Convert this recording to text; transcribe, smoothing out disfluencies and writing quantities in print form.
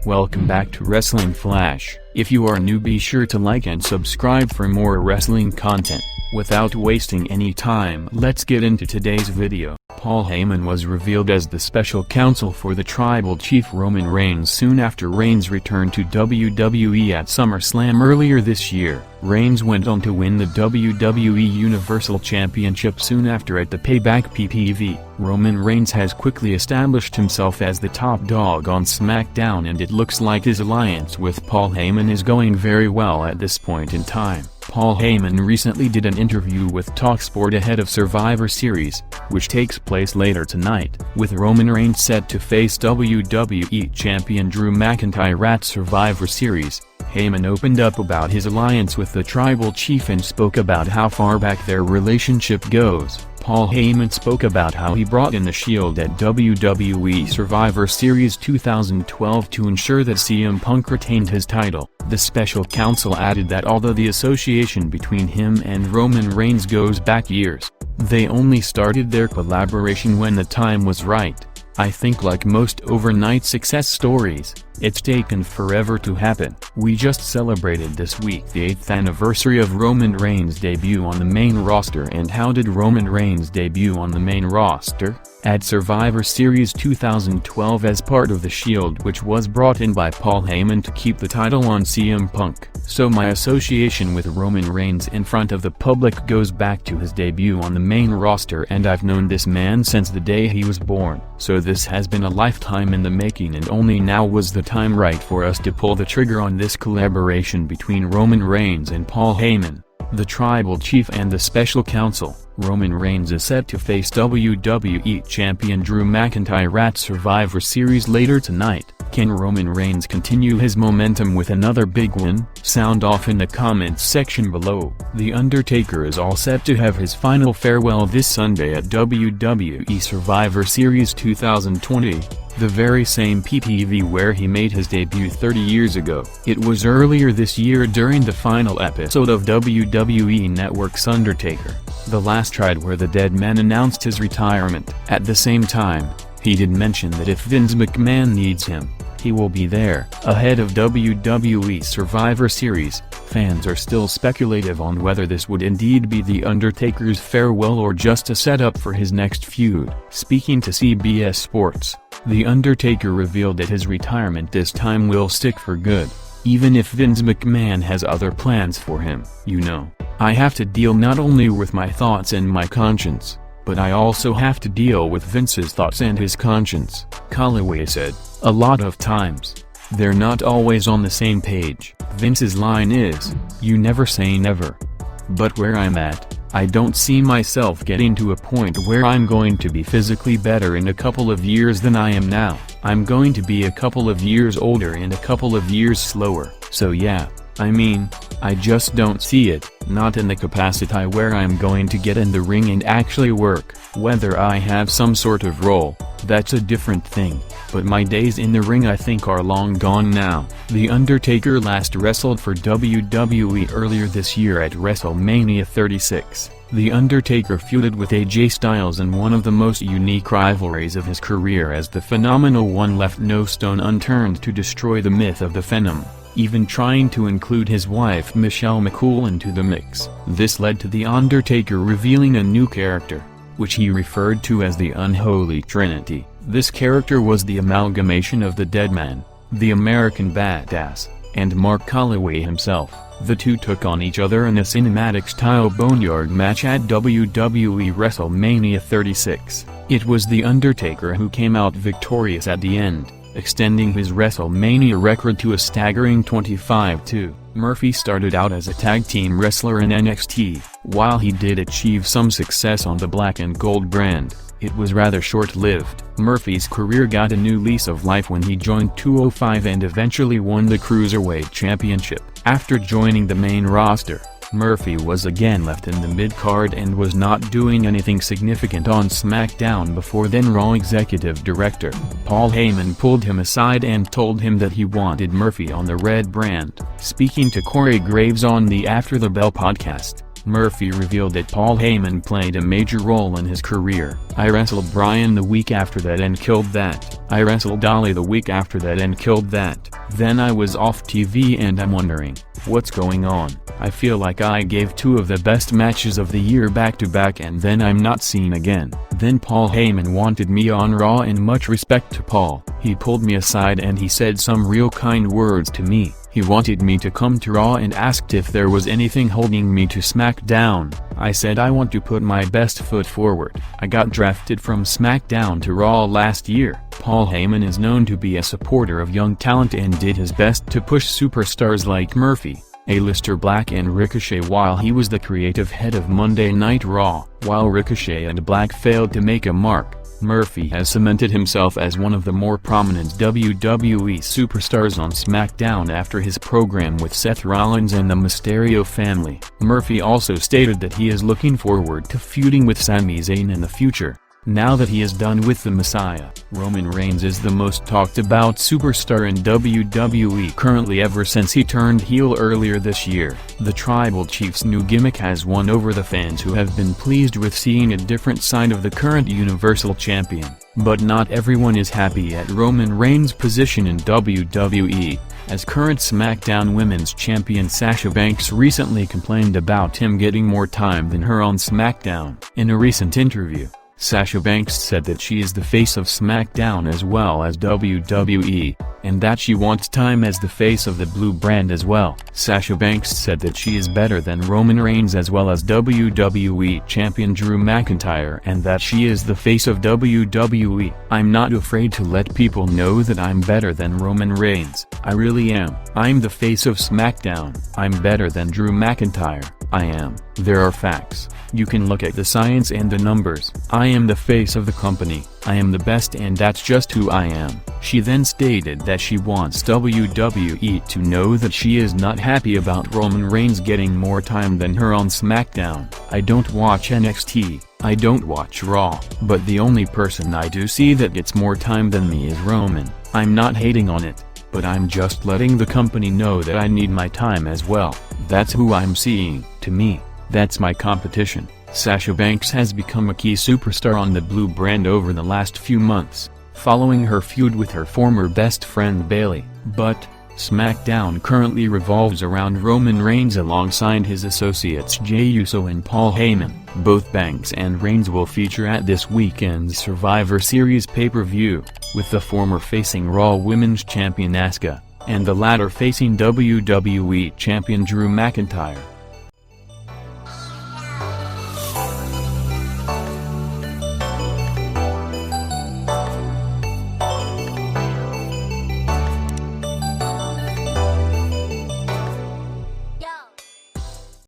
Welcome back to Wrestling Flash. If you are new, be sure to like and subscribe for more wrestling content. Without wasting any time, let's get into today's video. Paul Heyman was revealed as the special counsel for the Tribal Chief Roman Reigns soon after Reigns returned to WWE at SummerSlam earlier this year. Reigns went on to win the WWE Universal Championship soon after at the Payback PPV. Roman Reigns has quickly established himself as the top dog on SmackDown, and it looks like his alliance with Paul Heyman is going very well at this point in time. Paul Heyman recently did an interview with TalkSport ahead of Survivor Series, which takes place later tonight, with Roman Reigns set to face WWE Champion Drew McIntyre at Survivor Series. Heyman opened up about his alliance with the Tribal Chief and spoke about how far back their relationship goes. Paul Heyman spoke about how he brought in the Shield at WWE Survivor Series 2012 to ensure that CM Punk retained his title. The special counsel added that although the association between him and Roman Reigns goes back years, they only started their collaboration when the time was right. I think like most overnight success stories, it's taken forever to happen. We just celebrated this week the 8th anniversary of Roman Reigns' debut on the main roster. And how did Roman Reigns debut on the main roster? At Survivor Series 2012 as part of the Shield, which was brought in by Paul Heyman to keep the title on CM Punk. So my association with Roman Reigns in front of the public goes back to his debut on the main roster, and I've known this man since the day he was born. So this has been a lifetime in the making, and only now was the time right for us to pull the trigger on this collaboration between Roman Reigns and Paul Heyman, the Tribal Chief and the Special Counsel. Roman Reigns is set to face WWE Champion Drew McIntyre at Survivor Series later tonight. Can Roman Reigns continue his momentum with another big win? Sound off in the comments section below. The Undertaker is all set to have his final farewell this Sunday at WWE Survivor Series 2020. The very same PPV where he made his debut 30 years ago. It was earlier this year during the final episode of WWE Network's Undertaker, The Last Ride, where the dead man announced his retirement. At the same time, he did mention that if Vince McMahon needs him, he will be there. Ahead of WWE Survivor Series, fans are still speculative on whether this would indeed be The Undertaker's farewell or just a setup for his next feud. Speaking to CBS Sports, The Undertaker revealed that his retirement this time will stick for good, even if Vince McMahon has other plans for him. You know, I have to deal not only with my thoughts and my conscience, but I also have to deal with Vince's thoughts and his conscience, Calloway said. A lot of times, they're not always on the same page. Vince's line is, "You never say never." But where I'm at, I don't see myself getting to a point where I'm going to be physically better in a couple of years than I am now. I'm going to be a couple of years older and a couple of years slower. So yeah, I mean, I just don't see it, not in the capacity where I'm going to get in the ring and actually work. Whether I have some sort of role, that's a different thing, but my days in the ring I think are long gone now. The Undertaker last wrestled for WWE earlier this year at WrestleMania 36. The Undertaker feuded with AJ Styles in one of the most unique rivalries of his career, as the Phenomenal One left no stone unturned to destroy the myth of the Phenom, even trying to include his wife Michelle McCool into the mix. This led to The Undertaker revealing a new character, which he referred to as the Unholy Trinity. This character was the amalgamation of the Deadman, the American Badass, and Mark Calloway himself. The two took on each other in a cinematic-style boneyard match at WWE WrestleMania 36. It was The Undertaker who came out victorious at the end, extending his WrestleMania record to a staggering 25-2. Murphy started out as a tag team wrestler in NXT. While he did achieve some success on the Black and Gold brand, it was rather short-lived. Murphy's career got a new lease of life when he joined 205 and eventually won the Cruiserweight Championship. After joining the main roster, Murphy was again left in the mid-card and was not doing anything significant on SmackDown before then Raw executive director Paul Heyman pulled him aside and told him that he wanted Murphy on the Red brand. Speaking to Corey Graves on the After the Bell podcast, Murphy revealed that Paul Heyman played a major role in his career. "I wrestled Bryan the week after that and killed that. I wrestled Dolly the week after that and killed that. Then I was off TV and I'm wondering, what's going on? I feel like I gave two of the best matches of the year back to back and then I'm not seen again. Then Paul Heyman wanted me on Raw, and much respect to Paul. He pulled me aside and he said some real kind words to me. He wanted me to come to Raw and asked if there was anything holding me to SmackDown. I said I want to put my best foot forward. I got drafted from SmackDown to Raw last year. Paul Heyman is known to be a supporter of young talent and did his best to push superstars like Murphy, A-lister Black and Ricochet while he was the creative head of Monday Night Raw. While Ricochet and Black failed to make a mark, Murphy has cemented himself as one of the more prominent WWE superstars on SmackDown after his program with Seth Rollins and the Mysterio family. Murphy also stated that he is looking forward to feuding with Sami Zayn in the future, now that he is done with the Messiah. Roman Reigns is the most talked about superstar in WWE currently ever since he turned heel earlier this year. The Tribal Chief's new gimmick has won over the fans who have been pleased with seeing a different side of the current Universal Champion. But not everyone is happy at Roman Reigns' position in WWE, as current SmackDown Women's Champion Sasha Banks recently complained about him getting more time than her on SmackDown. In a recent interview, Sasha Banks said that she is the face of SmackDown as well as WWE, and that she wants time as the face of the blue brand as well. Sasha Banks said that she is better than Roman Reigns as well as WWE Champion Drew McIntyre and that she is the face of WWE. I'm not afraid to let people know that I'm better than Roman Reigns. I really am. I'm the face of SmackDown. I'm better than Drew McIntyre. I am. There are facts. You can look at the science and the numbers. I am the face of the company. I am the best and that's just who I am. She then stated that she wants WWE to know that she is not happy about Roman Reigns getting more time than her on SmackDown. I don't watch NXT. I don't watch Raw. But the only person I do see that gets more time than me is Roman. I'm not hating on it, but I'm just letting the company know that I need my time as well. That's who I'm seeing. To me, that's my competition. Sasha Banks has become a key superstar on the blue brand over the last few months, following her feud with her former best friend Bayley. But SmackDown currently revolves around Roman Reigns alongside his associates Jey Uso and Paul Heyman. Both Banks and Reigns will feature at this weekend's Survivor Series pay-per-view, with the former facing Raw Women's Champion Asuka, and the latter facing WWE Champion Drew McIntyre.